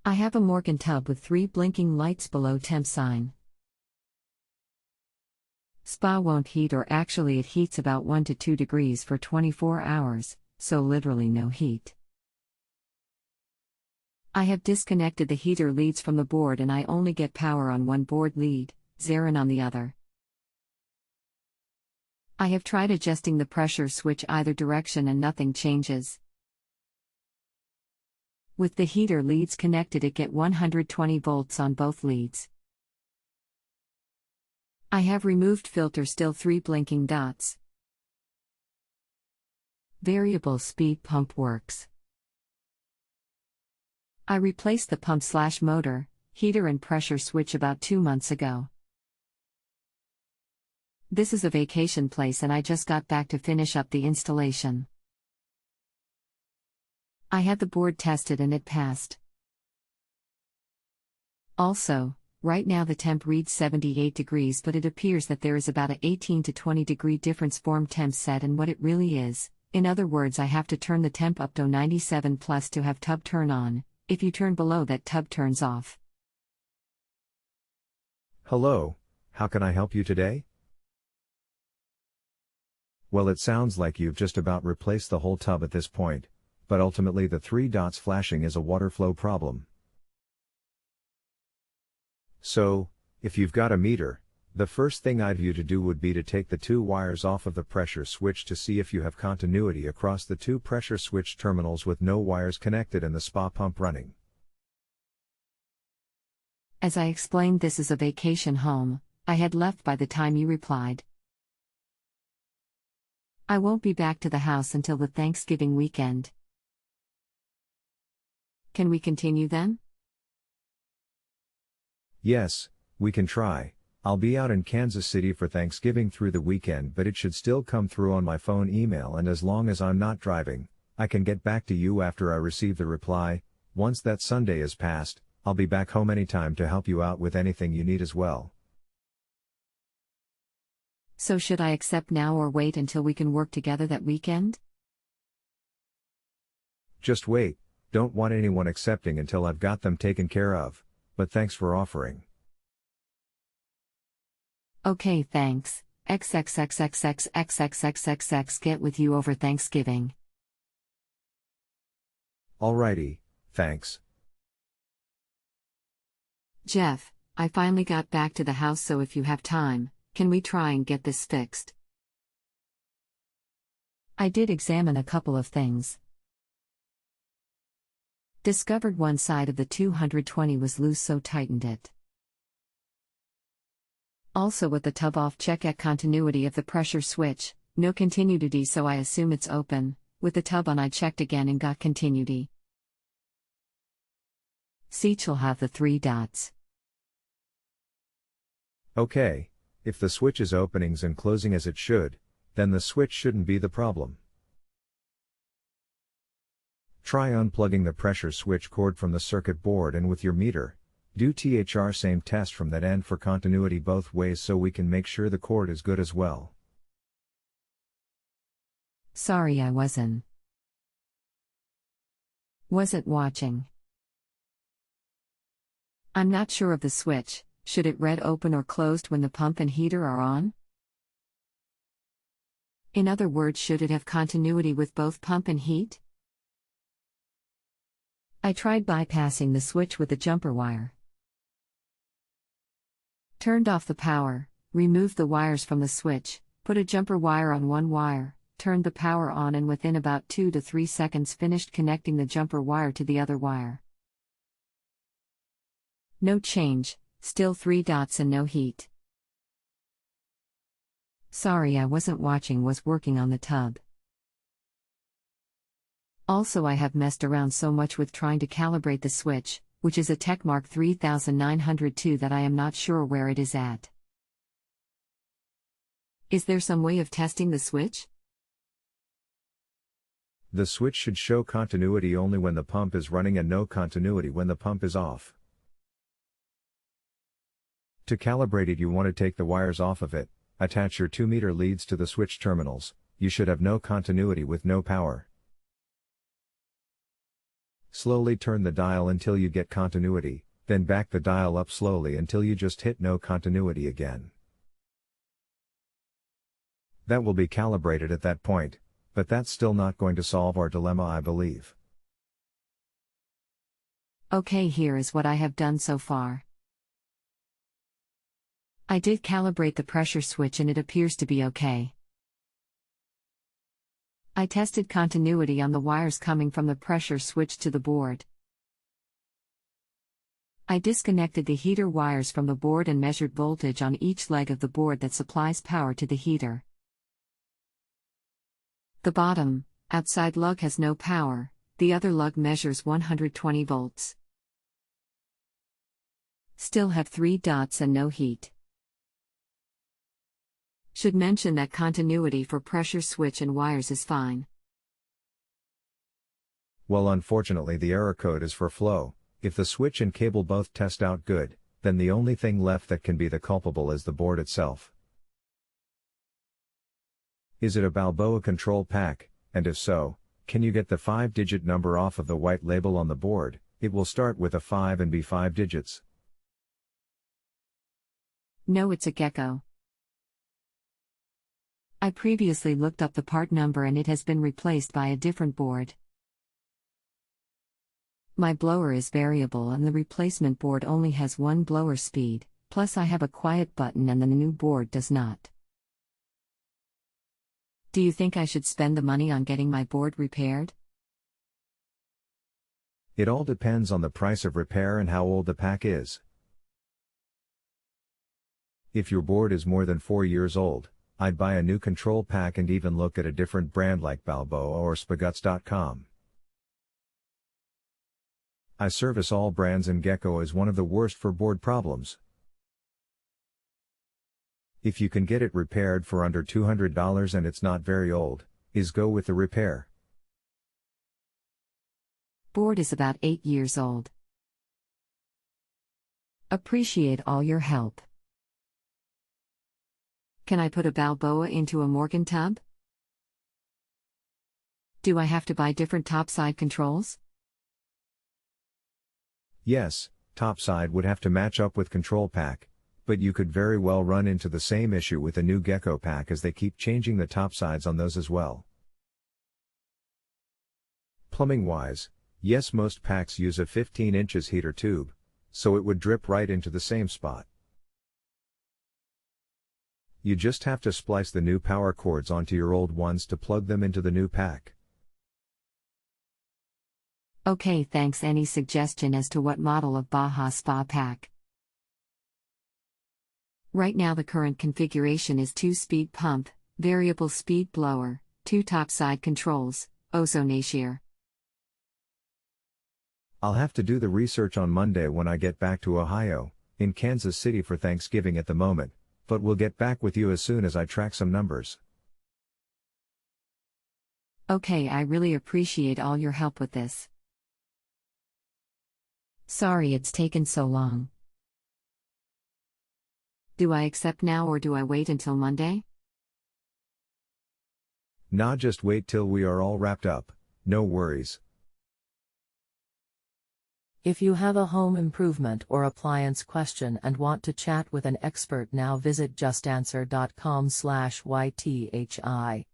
I have a Morgan tub with 3 blinking lights below temp sign. Spa won't heat, or actually it heats about 1 to 2 degrees for 24 hours, so literally no heat. I have disconnected the heater leads from the board and I only get power on one board lead, zeron on the other. I have tried adjusting the pressure switch either direction and nothing changes. With the heater leads connected, it get 120 volts on both leads. I have removed filter, still 3 blinking dots. Variable speed pump works. I replaced the pump/motor, heater and pressure switch about 2 months ago. This is a vacation place and I just got back to finish up the installation. I had the board tested and it passed. Also, right now the temp reads 78 degrees, but it appears that there is about a 18 to 20 degree difference form temp set and what it really is. In other words, I have to turn the temp up to 97 plus to have tub turn on. If you turn below that, tub turns off. Hello, how can I help you today? Well, it sounds like you've just about replaced the whole tub at this point, but ultimately the 3 dots flashing is a water flow problem. So, if you've got a meter, the first thing I'd you to do would be to take the 2 wires off of the pressure switch to see if you have continuity across the 2 pressure switch terminals with no wires connected and the spa pump running. As I explained, this is a vacation home. I had left by the time you replied. I won't be back to the house until the Thanksgiving weekend. Can we continue then? Yes, we can try. I'll be out in Kansas City for Thanksgiving through the weekend, but it should still come through on my phone email, and as long as I'm not driving, I can get back to you after I receive the reply. Once that Sunday is passed, I'll be back home anytime to help you out with anything you need as well. So should I accept now or wait until we can work together that weekend? Just wait, don't want anyone accepting until I've got them taken care of, but thanks for offering. Okay, thanks. XXXXXXXXXX get with you over Thanksgiving. Alrighty, thanks. Jeff, I finally got back to the house, so if you have time, can we try and get this fixed? I did examine a couple of things. Discovered one side of the 220 was loose, so tightened it. Also, with the tub off, check at continuity of the pressure switch, no continuity, so I assume it's open. With the tub on, I checked again and got continuity. Seat will have the 3 dots. Okay, if the switch is openings and closing as it should, then the switch shouldn't be the problem. Try unplugging the pressure switch cord from the circuit board, and with your meter, do same test from that end for continuity both ways so we can make sure the cord is good as well. Sorry, I wasn't watching. I'm not sure of the switch. Should it read open or closed when the pump and heater are on? In other words, should it have continuity with both pump and heat? I tried bypassing the switch with the jumper wire. Turned off the power, removed the wires from the switch, put a jumper wire on one wire, turned the power on, and within about 2 to 3 seconds finished connecting the jumper wire to the other wire. No change, still 3 dots and no heat. Sorry, I wasn't watching, was working on the tub. Also, I have messed around so much with trying to calibrate the switch, which is a Techmark 3902, that I am not sure where it is at. Is there some way of testing the switch? The switch should show continuity only when the pump is running and no continuity when the pump is off. To calibrate it, you want to take the wires off of it, attach your 2-meter leads to the switch terminals. You should have no continuity with no power. Slowly turn the dial until you get continuity, then back the dial up slowly until you just hit no continuity again. That will be calibrated at that point, but that's still not going to solve our dilemma, I believe. Okay, here is what I have done so far. I did calibrate the pressure switch and it appears to be okay. I tested continuity on the wires coming from the pressure switch to the board. I disconnected the heater wires from the board and measured voltage on each leg of the board that supplies power to the heater. The bottom, outside lug has no power, the other lug measures 120 volts. Still have 3 dots and no heat. Should mention that continuity for pressure switch and wires is fine. Well, unfortunately the error code is for flow. If the switch and cable both test out good, then the only thing left that can be the culpable is the board itself. Is it a Balboa control pack, and if so, can you get the 5-digit number off of the white label on the board? It will start with a 5 and be 5 digits. No, it's a gecko. I previously looked up the part number and it has been replaced by a different board. My blower is variable and the replacement board only has 1 blower speed, plus I have a quiet button and the new board does not. Do you think I should spend the money on getting my board repaired? It all depends on the price of repair and how old the pack is. If your board is more than 4 years old, I'd buy a new control pack and even look at a different brand like Balboa or Spaguts.com. I service all brands and Gecko is one of the worst for board problems. If you can get it repaired for under $200 and it's not very old, go with the repair. Board is about 8 years old. Appreciate all your help. Can I put a Balboa into a Morgan tub? Do I have to buy different topside controls? Yes, topside would have to match up with control pack, but you could very well run into the same issue with a new Gecko pack as they keep changing the topsides on those as well. Plumbing wise, yes, most packs use a 15 inches heater tube, so it would drip right into the same spot. You just have to splice the new power cords onto your old ones to plug them into the new pack. Okay, thanks. Any suggestion as to what model of Baja Spa pack? Right now the current configuration is 2-speed pump, variable speed blower, 2 topside controls, ozonatier. I'll have to do the research on Monday when I get back to Ohio, in Kansas City for Thanksgiving at the moment, but we'll get back with you as soon as I track some numbers. Okay, I really appreciate all your help with this. Sorry it's taken so long. Do I accept now or do I wait until Monday? Nah, just wait till we are all wrapped up, no worries. If you have a home improvement or appliance question and want to chat with an expert now, visit JustAnswer.com/YTHI.